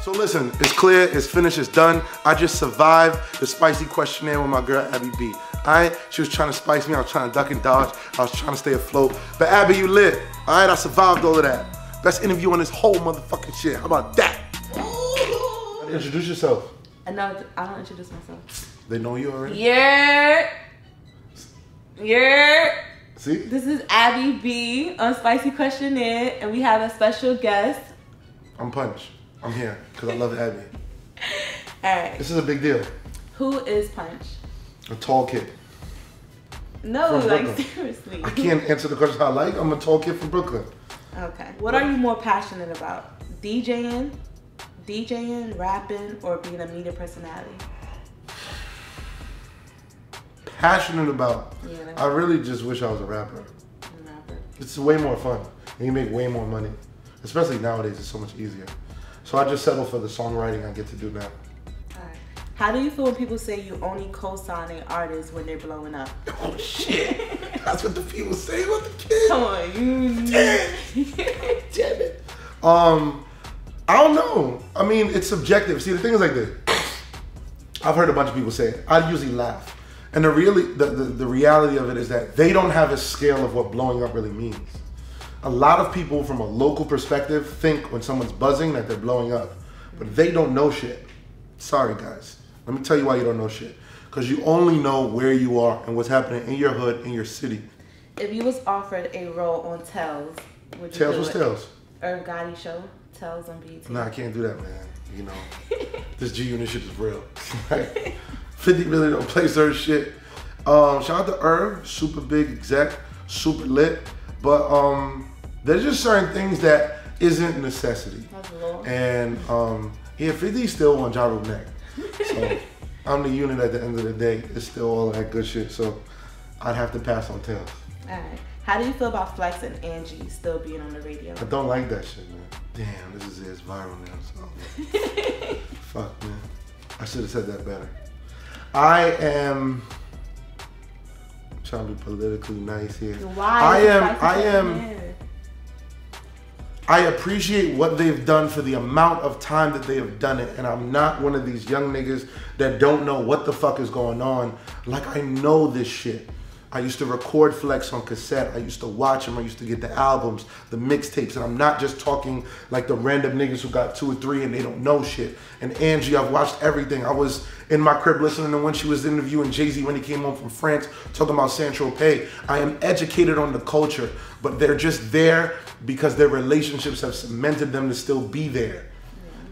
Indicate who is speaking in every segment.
Speaker 1: So listen, it's clear, it's finished, it's done. I just survived the spicy questionnaire with my girl, Abby B. Alright? She was trying to spice me, I was trying to duck and dodge, I was trying to stay afloat. But Abby, you lit. Alright, I survived all of that. Best interview on this whole motherfucking shit. How about that? Introduce yourself.
Speaker 2: No, I don't introduce myself.
Speaker 1: They know you already?
Speaker 2: Yeah.
Speaker 1: See?
Speaker 2: This is Abby B on Spicy Questionnaire, and we have a special guest.
Speaker 1: I'm Punch. I'm here because I love Abby.
Speaker 2: Alright.
Speaker 1: This is a big deal.
Speaker 2: Who is Punch?
Speaker 1: A tall kid.
Speaker 2: No, like seriously.
Speaker 1: I can't answer the question I like. I'm a tall kid from Brooklyn.
Speaker 2: Okay. What are you more passionate about? DJing, rapping, or being a media personality?
Speaker 1: Passionate about.
Speaker 2: Yeah,
Speaker 1: I really just wish I was a rapper. It's way more fun. And you make way more money. Especially nowadays, it's so much easier. So I just settle for the songwriting I get to do now.
Speaker 2: Alright. How do you feel when people say you only co-signing artists when they're blowing up?
Speaker 1: Oh shit. That's what the people say about the kids.
Speaker 2: Come on, you.
Speaker 1: Damn it. I don't know. I mean, it's subjective. See, the thing is like this. I've heard a bunch of people say it. I usually laugh. And the reality of it is that they don't have a scale of what blowing up really means. A lot of people from a local perspective think when someone's buzzing that they're blowing up. But they don't know shit. Sorry, guys. Let me tell you why you don't know shit. Because you only know where you are and what's happening in your hood, in your city.
Speaker 2: If you was offered a role on Tales, would you
Speaker 1: Tales
Speaker 2: do
Speaker 1: was
Speaker 2: it?
Speaker 1: Tales.
Speaker 2: Irv Gotti show, Tales on BET.
Speaker 1: Nah, I can't do that, man. You know, this G-Unit shit is real. Like, 50 really don't play certain shit. Shout out to Irv, super big exec, super lit. But there's just certain things that isn't necessity.
Speaker 2: That's low.
Speaker 1: And yeah, 50 still on Ja Rule neck. So I'm the unit at the end of the day. It's still all that good shit. So I'd have to pass on Tales.
Speaker 2: Alright. How do you feel about Flex and Angie still being on the radio?
Speaker 1: I don't like that shit, man. Damn, this is it. It's viral now. So. Fuck, man. I should have said that better. I am trying to be politically nice here.
Speaker 2: Why?
Speaker 1: I appreciate what they've done for the amount of time that they have done it, and I'm not one of these young niggas that don't know what the fuck is going on. Like, I know this shit. I used to record Flex on cassette. I used to watch him. I used to get the albums, the mixtapes. And I'm not just talking like the random niggas who got 2 or 3 and they don't know shit. And Angie, I've watched everything. I was in my crib listening to when she was interviewing Jay-Z when he came home from France, talking about Saint-Tropez. I am educated on the culture, but they're just there because their relationships have cemented them to still be there.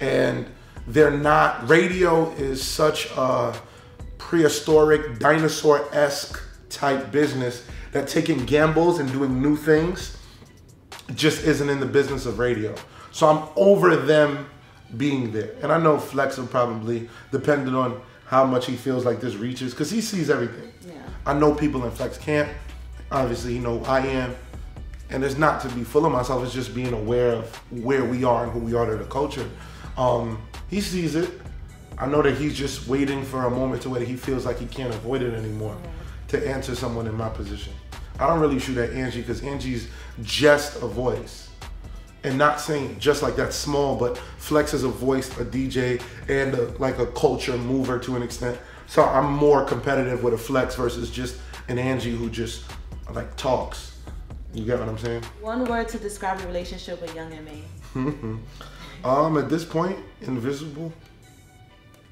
Speaker 1: And they're not, radio is such a prehistoric, dinosaur-esque type business that taking gambles and doing new things just isn't in the business of radio. So I'm over them being there. And I know Flex will probably, depending on how much he feels like this reaches, because he sees everything. Yeah. I know people in Flex camp. Obviously, you know who I am. And it's not to be full of myself, it's just being aware of where we are and who we are to the culture. He sees it. I know that he's just waiting for a moment to where he feels like he can't avoid it anymore. Yeah. To answer someone in my position. I don't really shoot at Angie because Angie's just a voice. And not saying just like that small, but Flex is a voice, a DJ, and like a culture mover to an extent. So I'm more competitive with a Flex versus just an Angie who just like talks. You get what I'm saying?
Speaker 2: One word to describe your relationship with Young and Me.
Speaker 1: At this point, invisible.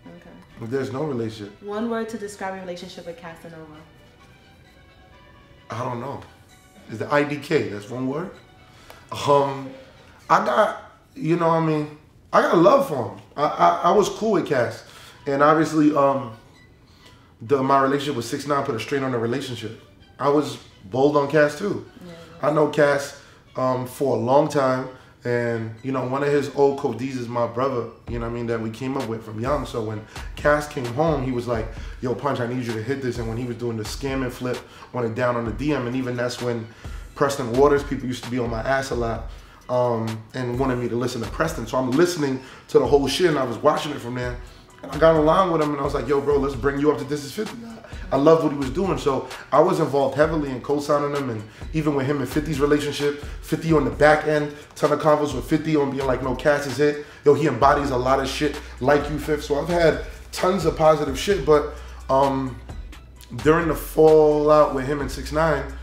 Speaker 1: Okay. There's no relationship.
Speaker 2: One word to describe your relationship with Casanova.
Speaker 1: I don't know. Is the IDK, that's one word? I got, you know what I mean? I got love for him. I was cool with Cass. And obviously, my relationship with 6ix9ine put a strain on the relationship. I was bold on Cass too. Yeah. I know Cass for a long time. And, you know, one of his old codees is my brother, you know what I mean, that we came up with from young. So when Cass came home, he was like, yo, Punch, I need you to hit this. And when he was doing the scam and flip, went down on the DM. And even that's when Preston Waters, people used to be on my ass a lot and wanted me to listen to Preston. So I'm listening to the whole shit and I was watching it from there. And I got along with him, and I was like, yo, bro, let's bring you up to This Is 50. I loved what he was doing, so I was involved heavily in co-signing him, and even with him and 50's relationship, 50 on the back end, ton of convos with 50 on being like, no, Cass is it. Yo, he embodies a lot of shit like you, Fifth. So I've had tons of positive shit, but during the fallout with him and 6ix9ine,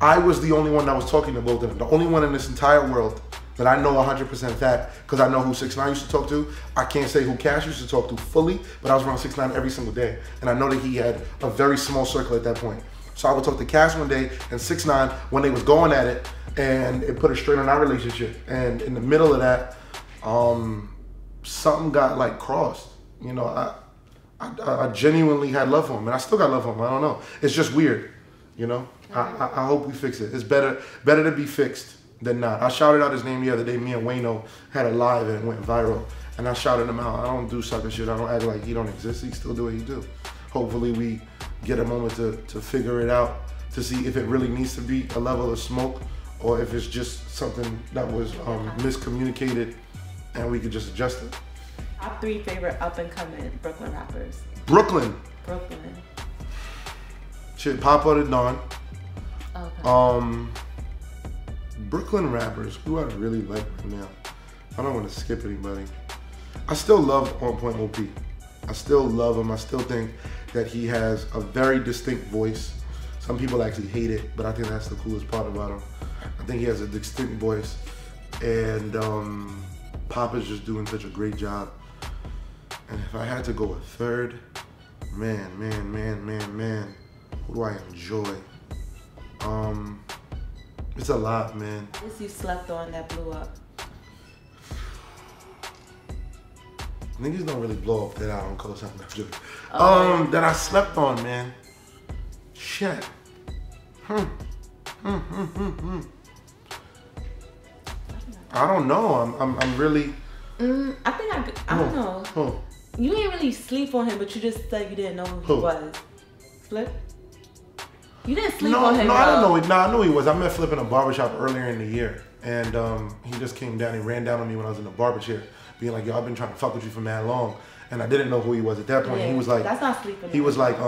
Speaker 1: I was the only one that was talking to both of them. The only one in this entire world that I know 100% fact, because I know who 6ix9ine used to talk to. I can't say who Cash used to talk to fully, but I was around 6ix9ine every single day. And I know that he had a very small circle at that point. So I would talk to Cash one day and 6ix9ine when they was going at it, and it put a strain on our relationship. And in the middle of that, something got like crossed. You know, I genuinely had love for him, and I still got love for him. I don't know. It's just weird, you know? I hope we fix it. It's better to be fixed than not. I shouted out his name the other day. Me and Wayno had a live and it went viral. And I shouted him out. I don't do sucker shit. I don't act like he don't exist. He still do what he do. Hopefully we get a moment to figure it out, to see if it really needs to be a level of smoke or if it's just something that was miscommunicated and we could just adjust it.
Speaker 2: Top 3 favorite up-and-coming Brooklyn rappers.
Speaker 1: Brooklyn. Shit, Papa the Don.
Speaker 2: Okay.
Speaker 1: Brooklyn rappers, who I really like right now. I don't want to skip anybody. I still love On Point OP. I still love him. I still think that he has a very distinct voice. Some people actually hate it, but I think that's the coolest part about him. I think he has a distinct voice, and Pop is just doing such a great job. And if I had to go a third, man, who do I enjoy? It's a lot, man.
Speaker 2: What's you slept on that blew up?
Speaker 1: Niggas don't really blow up that I don't co-sign. That I slept on, man. Shit. I don't know. I'm really.
Speaker 2: I don't know. You ain't really sleep on him, but you just said you didn't know who he was. Flip? You didn't sleep on him.
Speaker 1: No, I don't know. No, I knew he was. I met Flip in a barbershop earlier in the year, and he just came down. He ran down on me when I was in the barber chair, being like, "Yo, I've been trying to fuck with you for mad long," and I didn't know who he was at that point.
Speaker 2: Yeah,
Speaker 1: he was like,
Speaker 2: "That's not sleeping."
Speaker 1: He was like,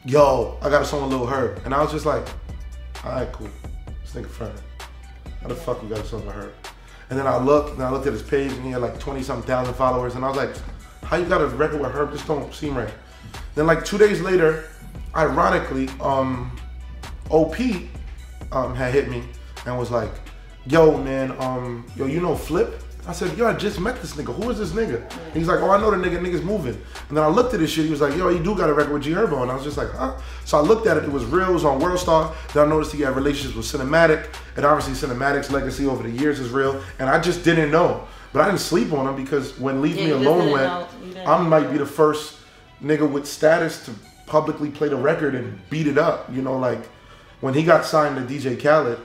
Speaker 1: "Yo, I got a song with Lil Herb," and I was just like, "All right, cool. This nigga friendly. How the fuck you got a song with Herb?" And then I looked at his page, and he had like 20-something thousand followers, and I was like, "How you got a record with Herb? This don't seem right." Then like 2 days later, ironically, OP had hit me and was like, "Yo, man, yo, you know Flip?" I said, "Yo, I just met this nigga. Who is this nigga?" And he's like, "Oh, I know the nigga. Nigga's moving." And then I looked at his shit. He was like, "Yo, he do got a record with G Herbo." And I was just like, "Huh?" So I looked at it. It was real. It was on Worldstar. Then I noticed he had relationships with Cinematic. And obviously Cinematic's legacy over the years is real. And I just didn't know. But I didn't sleep on him because when Leave Me Alone went, I might be the first nigga with status to publicly play the record and beat it up. You know, like when he got signed to DJ Khaled,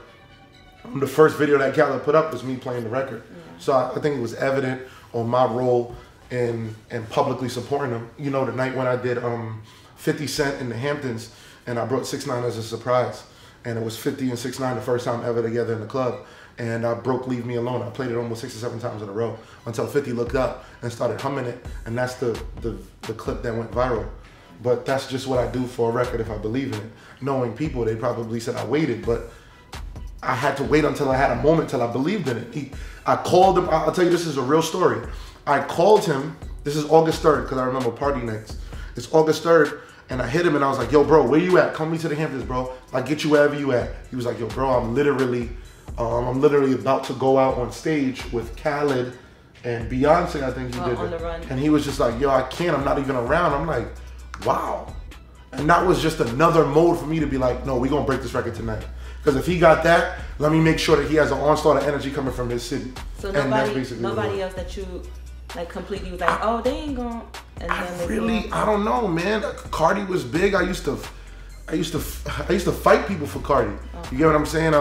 Speaker 1: the first video that Khaled put up was me playing the record. Yeah. So I think it was evident on my role in publicly supporting him. You know, the night when I did 50 Cent in the Hamptons and I brought 6ix9ine as a surprise. And it was 50 and 6ix9ine the first time ever together in the club. And I broke Leave Me Alone. I played it almost 6 or 7 times in a row until 50 looked up and started humming it. And that's the clip that went viral. But that's just what I do for a record if I believe in it. Knowing people, they probably said I waited, but I had to wait until I had a moment till I believed in it. I called him. I'll tell you, this is a real story. I called him. This is August 3rd because I remember party nights. It's August 3rd, and I hit him, and I was like, "Yo, bro, where you at? Come me to the Hamptons, bro. I'll get you wherever you at." He was like, "Yo, bro, I'm literally about to go out on stage with Khaled and Beyonce. I think he did
Speaker 2: on
Speaker 1: it."
Speaker 2: The run.
Speaker 1: And he was just like, "Yo, I can't. I'm not even around." I'm like, wow. And that was just another mode for me to be like, "No, we're gonna break this record tonight." Because if he got that, let me make sure that he has an onslaught of energy coming from his city.
Speaker 2: So nobody else that you like completely was like, "Oh, they ain't gonna." And then
Speaker 1: I don't know, man. Cardi was big. I used to fight people for Cardi. Okay. You get what I'm saying?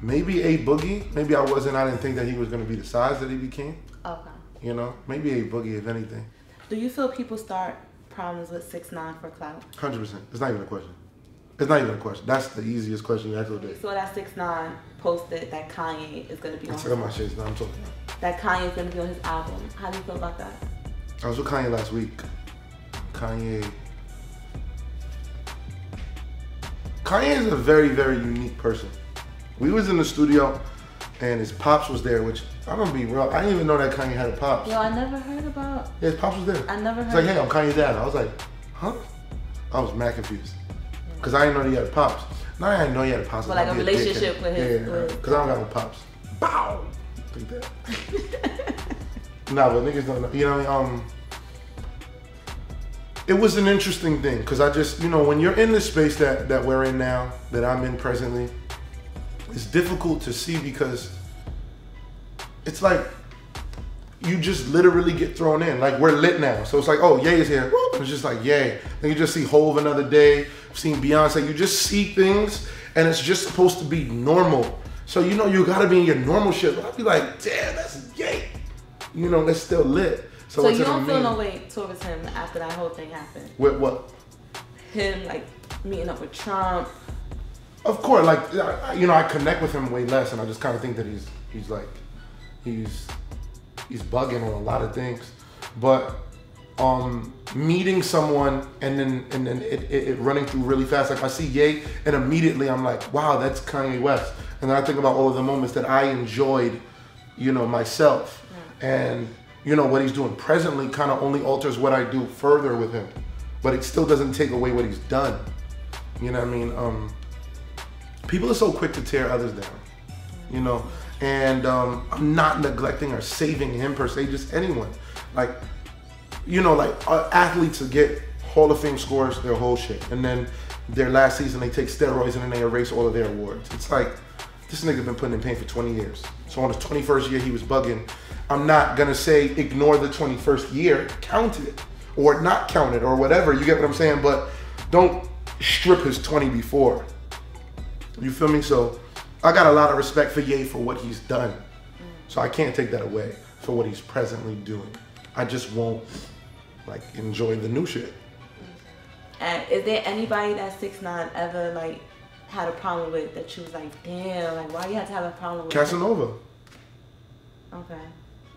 Speaker 1: Maybe A Boogie. Maybe I didn't think that he was gonna be the size that he became.
Speaker 2: Okay.
Speaker 1: You know, maybe A Boogie, if anything.
Speaker 2: Do you feel people start problems with 6ix9ine for clout?
Speaker 1: 100%. It's not even a question. It's not even a question. That's the easiest question you asked all day.
Speaker 2: So that 6ix9ine posted that Kanye is going to be on.
Speaker 1: I'm talking about shit. I'm talking about.
Speaker 2: That Kanye is going to be on his album. How do you feel about that?
Speaker 1: I was with Kanye last week. Kanye is a very, very unique person. We was in the studio and his pops was there, which I'm gonna be real. I didn't even know that Kanye had a pops.
Speaker 2: Yo, I never heard about.
Speaker 1: Yeah, his pops was there.
Speaker 2: I never heard.
Speaker 1: He's like, hey, I'm Kanye's dad. I was like, huh? I was mad confused. Because I didn't know that he had a pops. Now I didn't know he had a pops.
Speaker 2: But like a relationship with his.
Speaker 1: Yeah, because I don't got no pops. Bow! Like that. Nah, but niggas don't know. You know what I mean? It was an interesting thing because I just, you know, when you're in the space that we're in now, that I'm in presently, it's difficult to see because it's like you just literally get thrown in. Like we're lit now. So it's like, oh, Ye is here. Woo! It's just like, Ye. Then you just see Hove another day, seen Beyonce. You just see things and it's just supposed to be normal. So, you know, you gotta be in your normal shit. I'd be like, damn, that's Ye. You know, that's still lit. So
Speaker 2: you don't feel no way towards him after that whole thing happened?
Speaker 1: With what?
Speaker 2: Him, like, meeting up with Trump.
Speaker 1: Of course, like, you know, I connect with him way less, and I just kind of think that he's bugging on a lot of things. But meeting someone and then it running through really fast, like I see Ye, and immediately I'm like, wow, that's Kanye West. And then I think about all of the moments that I enjoyed, you know, myself. And you know, what he's doing presently kind of only alters what I do further with him. But it still doesn't take away what he's done. You know what I mean? People are so quick to tear others down, you know? And I'm not neglecting or saving him per se, just anyone. Like, you know, like athletes will get Hall of Fame scores, their whole shit. And then their last season, they take steroids and then they erase all of their awards. It's like, this nigga been putting in pain for 20 years. So on his 21st year, he was bugging. I'm not gonna say ignore the 21st year, count it, or not count it, or whatever, you get what I'm saying? But don't strip his 20 before. You feel me? So I got a lot of respect for Ye for what he's done. So I can't take that away for what he's presently doing. I just won't like enjoy the new shit.
Speaker 2: And is there anybody that 6ix9ine ever like had a problem with that you was like, damn, like why you had to have a problem with
Speaker 1: Casanova.
Speaker 2: Okay.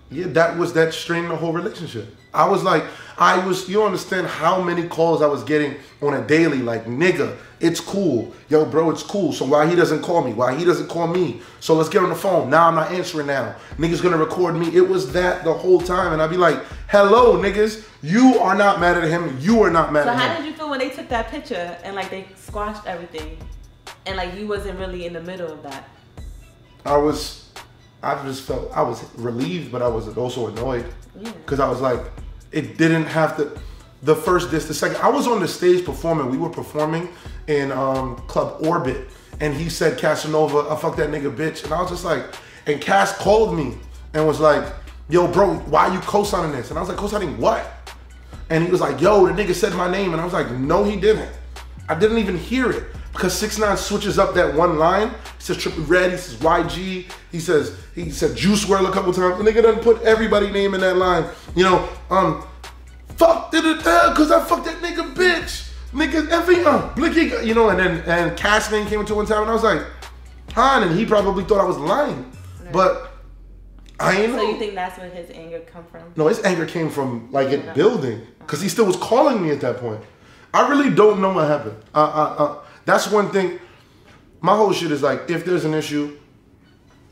Speaker 1: Yeah, that strained the whole relationship. I was like, you don't understand how many calls I was getting on a daily, like, nigga, it's cool. Yo, bro, it's cool. So why he doesn't call me? Why he doesn't call me? So let's get on the phone. Now I'm not answering now. Niggas gonna record me. It was that the whole time. And I'd be like, hello, niggas. You are not mad at him. You are not mad at him.
Speaker 2: So how did you feel when they took that picture and like they squashed everything? And like you wasn't really in the middle of that? I just felt, I was relieved, but I was also annoyed. Because I was like, it didn't have to, the first diss, the second. I was on the stage performing. We were performing in Club Orbit. And he said, Casanova, I fuck that nigga bitch. And I was just like, and Cass called me and was like, yo, bro, why are you co-signing this? And I was like, co-signing what? And he was like, yo, the nigga said my name. And I was like, no, he didn't. I didn't even hear it. Because 6ix9ine switches up that one line. He says Trippie Redd, he says YG, he said Juice WRLD a couple times. The nigga doesn't put everybody's name in that line. You know, fuck cause I fucked that nigga bitch. Nigga effing blicky, you know, and Cass name came into one time and I was like, huh, and he probably thought I was lying. Right. But I ain't know. So you think that's where his anger come from?
Speaker 1: No, his anger came from like it building. Cause he still was calling me at that point. I really don't know what happened. That's one thing. My whole shit is like, if there's an issue,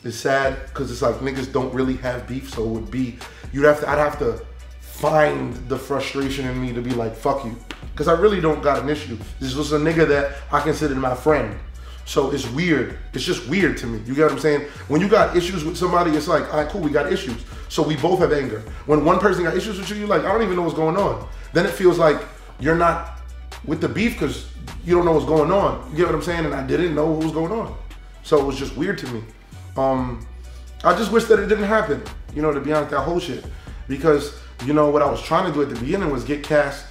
Speaker 1: it's sad because it's like niggas don't really have beef. So it would be, I'd have to find the frustration in me to be like, fuck you. Because I really don't got an issue. This was a nigga that I considered my friend. So it's weird. It's just weird to me. You get what I'm saying? When you got issues with somebody, it's like, all right, cool, we got issues. So we both have anger. When one person got issues with you, you're like, I don't even know what's going on. Then it feels like you're not with the beef because you don't know what's going on. You get what I'm saying? And I didn't know what was going on. So it was just weird to me. I just wish that it didn't happen, you know, to be honest, that whole shit. Because, you know, what I was trying to do at the beginning was get Cass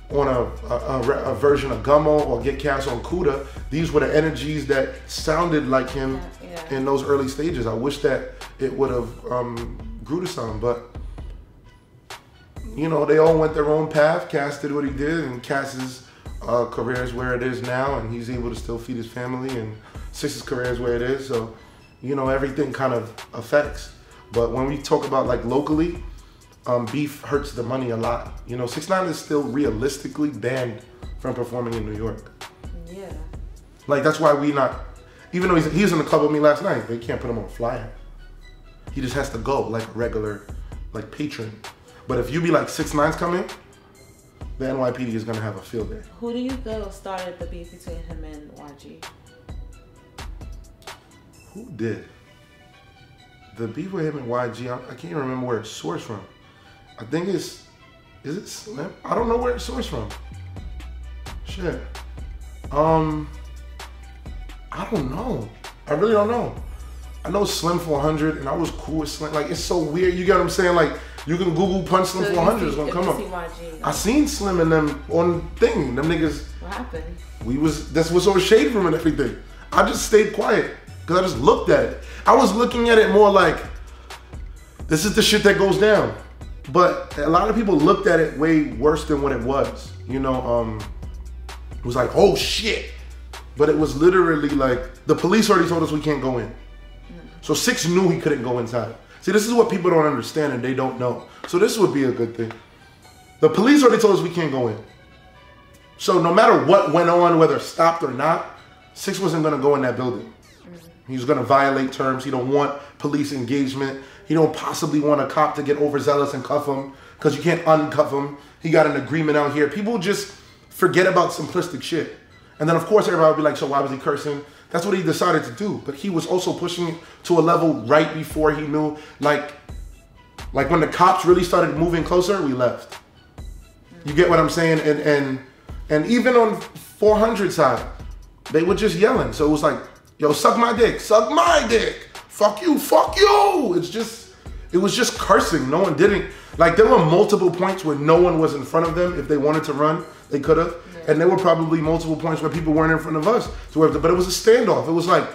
Speaker 1: on a version of Gummo or get Cass on Kuda. These were the energies that sounded like him in those early stages. I wish that it would have grew to something, but you know, they all went their own path. Cass did what he did, and Cass's career is where it is now, and he's able to still feed his family, and 6ix's career is where it is. So, you know, everything kind of affects. But when we talk about like locally,
Speaker 2: beef hurts the money a lot. You know, 6ix9ine is still realistically banned from performing in New York.
Speaker 3: Yeah.
Speaker 2: Like, that's why we not, even though he was in the club with me last night, they can't put him on a flyer. He just has to go like a regular, like, patron. But if you be like 6ix9ine's coming, the NYPD is gonna have a field day.
Speaker 3: Who do you feel started the beef between him and YG?
Speaker 2: Who did? The beef with him and YG, I can't remember where it's sourced from. I think is it Slim? I don't know where it's sourced from. Shit. I don't know. I really don't know. I know Slim400, and I was cool with Slim. Like, it's so weird. You get what I'm saying? Like, you can Google punch Slim400, it's gonna come up. I seen Slim and them on thing. Them niggas.
Speaker 3: What happened?
Speaker 2: That's what's over shade room and everything. I just stayed quiet because I just looked at it. I was looking at it more like, this is the shit that goes down. But a lot of people looked at it way worse than what it was. You know, it was like, oh shit. But it was literally like, the police already told us we can't go in. So 6 knew he couldn't go inside. See, this is what people don't understand and they don't know. So this would be a good thing. The police already told us we can't go in. So no matter what went on, whether stopped or not, 6 wasn't gonna go in that building. He was gonna violate terms. He don't want police engagement. He don't possibly want a cop to get overzealous and cuff him because you can't uncuff him. He got an agreement out here. People just forget about simplistic shit. And then of course everybody would be like, so why was he cursing? That's what he decided to do. But he was also pushing it to a level right before he knew, like when the cops really started moving closer, we left. You get what I'm saying? And even on 400 side, they were just yelling. So it was like, yo, suck my dick, fuck you, fuck you. It was just cursing. No one didn't. Like, there were multiple points where no one was in front of them. If they wanted to run, they could have. Yeah. And there were probably multiple points where people weren't in front of us. But it was a standoff. It was like,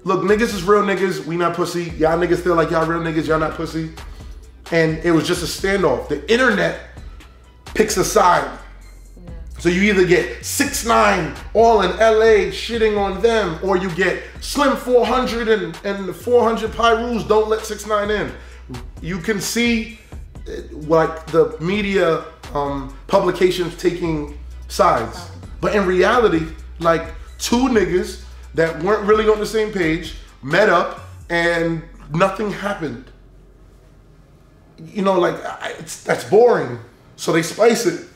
Speaker 2: look, niggas is real niggas. We not pussy. Y'all niggas feel like y'all real niggas. Y'all not pussy. And it was just a standoff. The internet picks a side. Yeah. So you either get 6ix9ine all in LA shitting on them, or you get Slim400 and the 400 Pyrus don't let 6ix9ine in. You can see like the media publications taking sides. But in reality, like, 2 niggas that weren't really on the same page met up and nothing happened. You know, like, that's boring. So they spice it.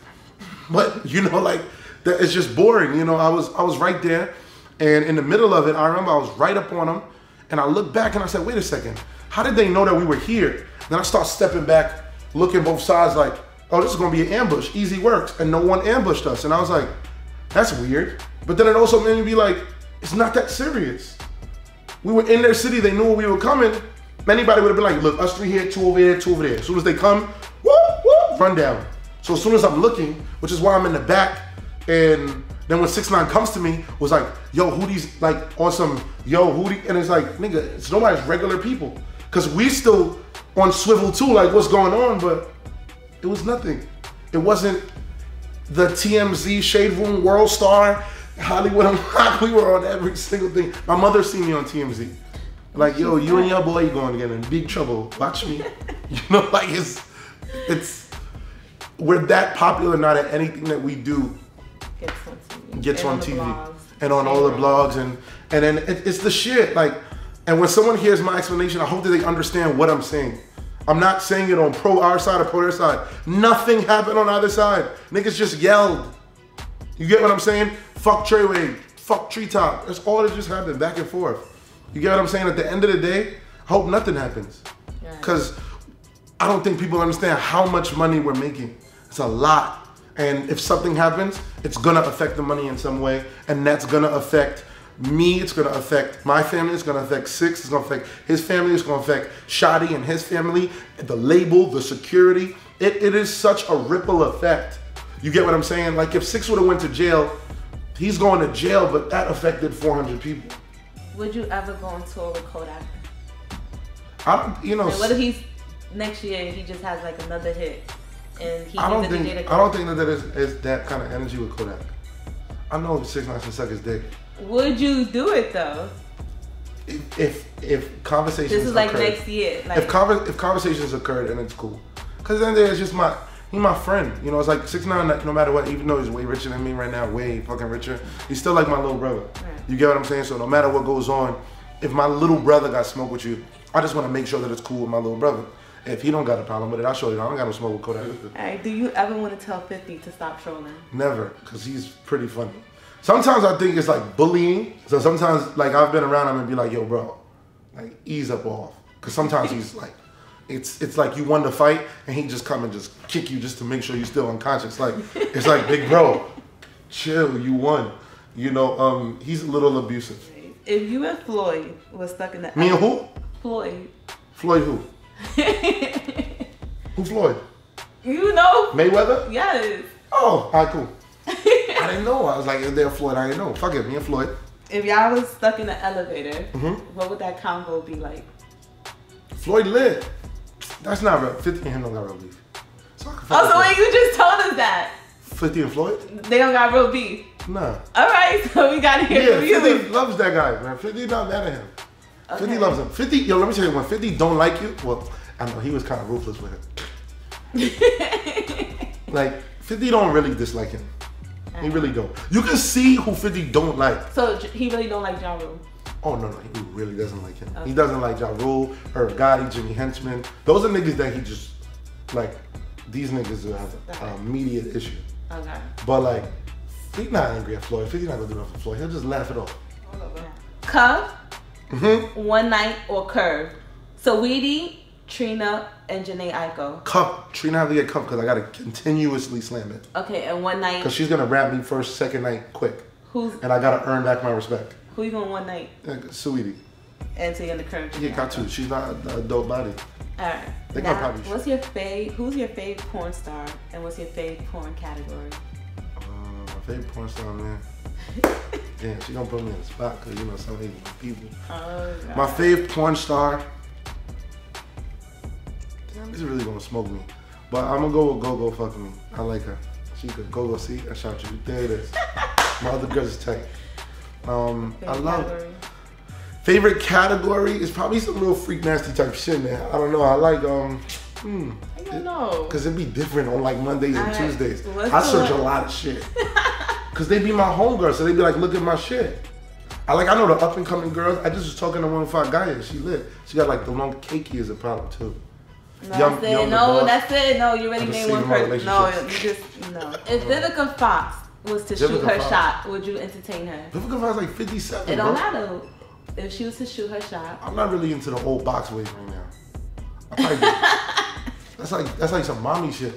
Speaker 2: But, you know, like, it's just boring. You know, I was right there, and in the middle of it, I remember I was right up on them, and I looked back and I said, wait a second, how did they know that we were here? Then I start stepping back, looking both sides like, oh, this is gonna be an ambush, easy works, and no one ambushed us. And I was like, that's weird. But then it also made me be like, it's not that serious. We were in their city, they knew we were coming. Anybody would have been like, look, us 3 here, 2 over there, 2 over there. As soon as they come, whoop, whoop, run down. So as soon as I'm looking, which is why I'm in the back, and then when 6ix9ine comes to me, was like, yo, who these, like, on some, yo, who these, and it's like, nigga, it's nobody's regular people. Cause we still on swivel too, like, what's going on, but it was nothing. It wasn't the TMZ, Shade Room, World Star, Hollywood Unlocked. We were on every single thing. My mother seen me on TMZ. Like, yo, you and your boy going together in big trouble. Watch me. You know, like, it's, we're that popular now that anything that we do gets on TV. And on all the blogs, and then it's the shit. Like, and when someone hears my explanation, I hope that they understand what I'm saying. I'm not saying it on pro our side or pro their side. Nothing happened on either side. Niggas just yelled. You get what I'm saying? Fuck Treyway, fuck Treetop. That's all that just happened, back and forth. You get what I'm saying? At the end of the day, I hope nothing happens. Because I don't think people understand how much money we're making. It's a lot. And if something happens, it's gonna affect the money in some way, and that's gonna affect me, it's gonna affect my family, it's gonna affect 6ix9ine, it's gonna affect his family, it's gonna affect Shadi and his family, the label, the security. It is such a ripple effect. You get what I'm saying? Like, if 6ix9ine would've went to jail, he's going to jail, but that affected 400 people.
Speaker 3: Would you ever go on tour with Kodak?
Speaker 2: I don't, you know.
Speaker 3: And what if he's, next year, he just has like another hit? And he
Speaker 2: I don't think that is that kind of energy with Kodak. I know 6ix9ine can suck his dick.
Speaker 3: Would you do it though?
Speaker 2: If conversations
Speaker 3: this is like
Speaker 2: occurred,
Speaker 3: next year. Like,
Speaker 2: if conversations occurred, and it's cool. Cause then there's just he's my friend. You know, it's like 6ix9ine, no matter what, even though he's way richer than me right now, way fucking richer, he's still like my little brother. Right. You get what I'm saying? So no matter what goes on, if my little brother got smoke with you, I just want to make sure that it's cool with my little brother. If he don't got a problem with it, I'll show you. I don't got no smoke with Kodak.
Speaker 3: Alright, do you ever want to tell 50 to stop trolling?
Speaker 2: Never, because he's pretty funny. Sometimes I think it's like bullying. So sometimes, like, I've been around him and be like, yo, bro, like, ease up off. Because sometimes he's like, it's like you won the fight and he just come and just kick you just to make sure you're still unconscious. Like, it's like, big bro, chill, you won. You know, he's a little abusive.
Speaker 3: If you and Floyd was stuck in the...
Speaker 2: Me and who?
Speaker 3: Floyd.
Speaker 2: Floyd who? Who Floyd?
Speaker 3: You know.
Speaker 2: Mayweather?
Speaker 3: Yes.
Speaker 2: Oh, all right, cool. I didn't know. I was like, if they're Floyd, I didn't know. Fuck it, me and Floyd.
Speaker 3: If y'all was stuck in the elevator, what would that convo be like?
Speaker 2: Floyd lit. That's not real. 50 and him don't got real beef. So
Speaker 3: wait, you just told us that.
Speaker 2: 50 and Floyd?
Speaker 3: They don't got real beef.
Speaker 2: Nah.
Speaker 3: Alright, so we gotta hear from you.
Speaker 2: 50 loves that guy, man. 50 not mad at him. Okay. 50 loves him. 50, yo, let me tell you, when 50 don't like you, well, I know he was kind of ruthless with him. Like, 50 don't really dislike him. He really don't. You can see who 50 don't like.
Speaker 3: So he really don't like Ja Rule?
Speaker 2: Oh, no, he really doesn't like him. Okay. He doesn't like Ja Rule, Herb Gotti, Jimmy Henchman. Those are niggas that he just, like, these niggas have an immediate issue.
Speaker 3: Okay.
Speaker 2: But, like, he's not angry at Floyd. 50 not gonna do nothing for Floyd. He'll just laugh it off.
Speaker 3: Cuff, One Night, or Curve? Saweetie, Trina, and Janae Aiko.
Speaker 2: Cuff. Trina have to get cuffed because I gotta continuously slam it.
Speaker 3: Okay, and One Night?
Speaker 2: Because she's gonna rap me first, second night, quick. And I gotta earn back my respect.
Speaker 3: Who you going One Night?
Speaker 2: Saweetie.
Speaker 3: And so you're gonna Curve?
Speaker 2: Yeah, got to. She's not a dope body.
Speaker 3: Alright. Now, what's your who's your fave porn star, and what's your fave porn category?
Speaker 2: My favorite porn star, man. Damn, she gonna put me in the spot because you know some of these people. Oh, God. My fave porn star. Damn, this is really gonna smoke me. But I'm gonna go with Go Fuck Me. I like her. She could Go see. I shot you. There it is. My other girls is tight. I love it. Favorite category is probably some real freak nasty type shit, man. I don't know. I like
Speaker 3: I don't know.
Speaker 2: Cause it'd be different on like Mondays and Tuesdays. I search a lot of shit. Cause they be my homegirls, so they be like, look at my shit. I know the up and coming girls. I just was talking to one of our guys. She lit. She got like the long cakey is a problem too.
Speaker 3: No, that's it. No, you already made one person. No, you just If Vivica Fox was to shoot her shot, would you entertain her?
Speaker 2: Vivica Fox like 57.
Speaker 3: It don't matter. If she was to shoot her shot.
Speaker 2: I'm not really into the old box wave right now. That's like some mommy shit.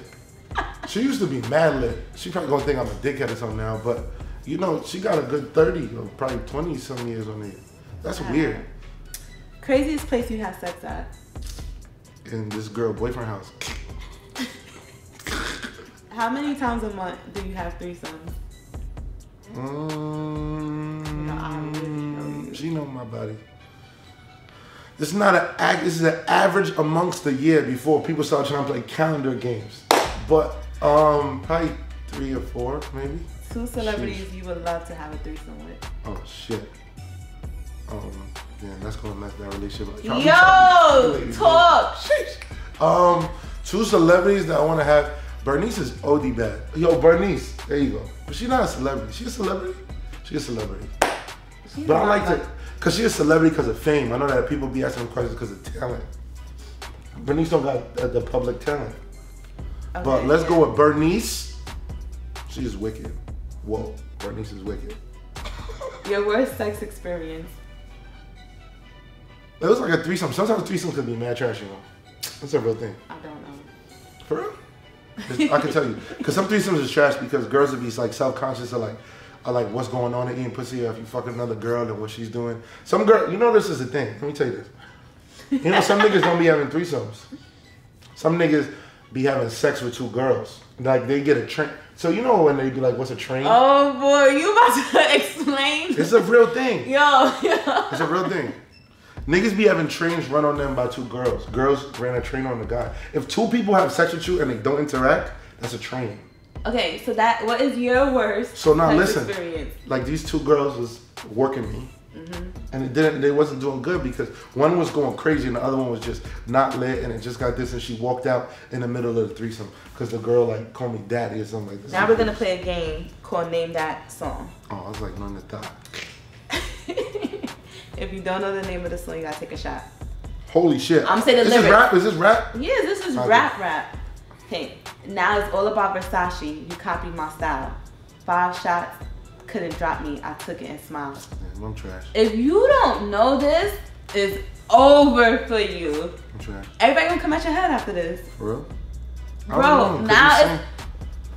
Speaker 2: She used to be mad lit. She probably gonna think I'm a dickhead or something now, but you know, she got a good 30 or probably 20 some years on me. That's weird.
Speaker 3: Craziest place you have sex at?
Speaker 2: In this girl boyfriend house.
Speaker 3: How many times a month do you have threesomes?
Speaker 2: She know my body. This is not this is an average amongst the year before people start trying to play calendar games. But probably 3 or 4 maybe.
Speaker 3: 2 celebrities you would love to have a threesome with.
Speaker 2: Oh shit. Yeah, that's gonna mess that relationship up.
Speaker 3: Yo, talk.
Speaker 2: 2 celebrities that I want to have. Bernice is OD bad. Yo, Bernice, there you go. But she's not a celebrity. She a celebrity? She a celebrity. But I like to, cause she's a celebrity because of fame. I know that people be asking questions because of talent. Bernice don't got the public talent. Okay, but let's go with Bernice. She is wicked. Whoa, Bernice is wicked.
Speaker 3: Your worst sex experience?
Speaker 2: It was like a threesome. Sometimes threesomes could be mad trash, you know. That's a real thing.
Speaker 3: I don't know.
Speaker 2: For real? I can tell you, because some threesomes is trash because girls would be like self-conscious of like what's going on and eating pussy or if you fucking another girl and what she's doing. Some girl, you know this is a thing. Let me tell you this. You know some niggas don't be having threesomes. Some niggas be having sex with 2 girls. Like they get a train. So you know when they be like, what's a train?
Speaker 3: Oh boy, you about to explain?
Speaker 2: It's a real thing.
Speaker 3: Yo.
Speaker 2: It's a real thing. Niggas be having trains run on them by 2 girls. Girls ran a train on the guy. If 2 people have sex with you and they don't interact, that's a train.
Speaker 3: Okay, so what is your worst
Speaker 2: so now listen,
Speaker 3: experience?
Speaker 2: Like these 2 girls was working me And it wasn't doing good because one was going crazy and the other one was just not lit, and it just got this, and she walked out in the middle of the threesome because the girl like called me daddy or something like this.
Speaker 3: Now we're gonna play a game called Name That Song.
Speaker 2: Oh, I was like, none of that.
Speaker 3: If you don't know the name of the song, you gotta take a shot.
Speaker 2: Holy shit.
Speaker 3: I'm saying the lyrics.
Speaker 2: This rap? Is this rap?
Speaker 3: Yeah, this is rap. Okay, now it's all about Versace. You copied my style. 5 shots, couldn't drop me. I took it and smiled.
Speaker 2: Man, I'm trash.
Speaker 3: If you don't know this, it's over for you.
Speaker 2: I'm trash.
Speaker 3: Everybody gonna come at your head after this.
Speaker 2: For real?
Speaker 3: Bro, now it's...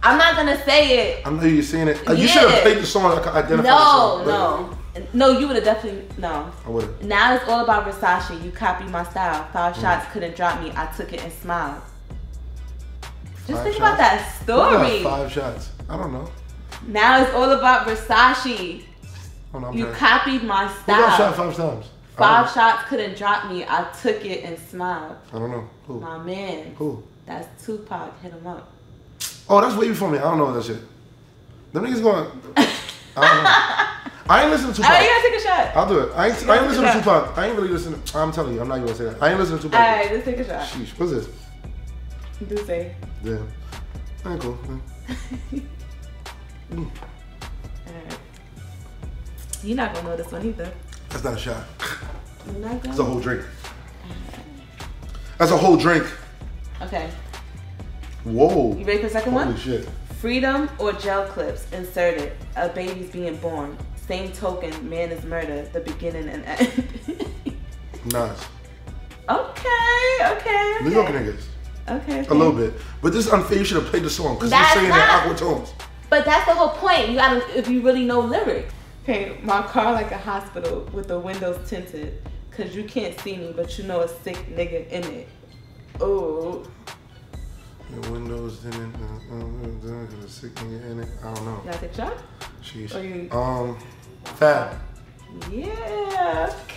Speaker 3: I'm not gonna say it.
Speaker 2: I know you're saying it. You should have played the song. I identified the song.
Speaker 3: No, you would have definitely, no.
Speaker 2: I would have.
Speaker 3: Now it's all about Versace. You copied my style. 5 shots, couldn't drop me. I took it and smiled. Just think about that story.
Speaker 2: 5 shots. I don't know.
Speaker 3: Now it's all about Versace.
Speaker 2: Oh, no,
Speaker 3: you copied my style.
Speaker 2: Who got shot 5 times?
Speaker 3: 5 shots, couldn't drop me. I took it and smiled.
Speaker 2: I don't know. Who?
Speaker 3: My man.
Speaker 2: Who?
Speaker 3: That's Tupac. Hit him up.
Speaker 2: Oh, that's way before me. I don't know that shit. Them niggas going... I don't know. I ain't listening to Tupac.
Speaker 3: Alright, you gotta take a shot.
Speaker 2: I'll do it. I ain't listening to Tupac. I ain't really listening. I'm telling you, I'm not even gonna say that. I ain't listening to Tupac.
Speaker 3: Alright, let's take a shot.
Speaker 2: Sheesh, what's this?
Speaker 3: Do say.
Speaker 2: Yeah. Alright, cool.
Speaker 3: Alright. You're not gonna know this one either.
Speaker 2: That's not a shot.
Speaker 3: You're not gonna?
Speaker 2: That's a whole drink. That's a whole drink.
Speaker 3: Okay.
Speaker 2: Whoa.
Speaker 3: You ready for the second one?
Speaker 2: Holy shit.
Speaker 3: Freedom or gel clips inserted. A baby's being born. Same token, man is murder. The beginning and end.
Speaker 2: Nice.
Speaker 3: Okay.
Speaker 2: New York niggas.
Speaker 3: Okay.
Speaker 2: A little bit. But this is unfair. You should have played the song because you're saying in aqua tones.
Speaker 3: But that's the whole point. You gotta, if you really know lyrics. Okay, my car like a hospital with the windows tinted. Cause you can't see me, but you know a sick nigga in it. Oh.
Speaker 2: The windows in it, the sick nigga in it. I don't know.
Speaker 3: You gotta take a shot?
Speaker 2: Sheesh.
Speaker 3: Yeah,
Speaker 2: Fab.
Speaker 3: okay.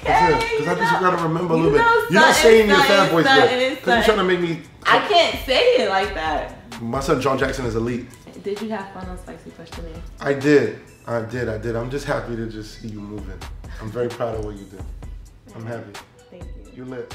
Speaker 2: That's it. Because I just gotta remember a little bit. You're not saying your Fab voice yet. Because you're trying to make me.
Speaker 3: I can't say it like that.
Speaker 2: My son John Jackson is elite.
Speaker 3: Did you have fun on Spicy Questionnaire?
Speaker 2: I did. I'm just happy to just see you moving. I'm very proud of what you did. I'm happy.
Speaker 3: Thank you.
Speaker 2: You lit.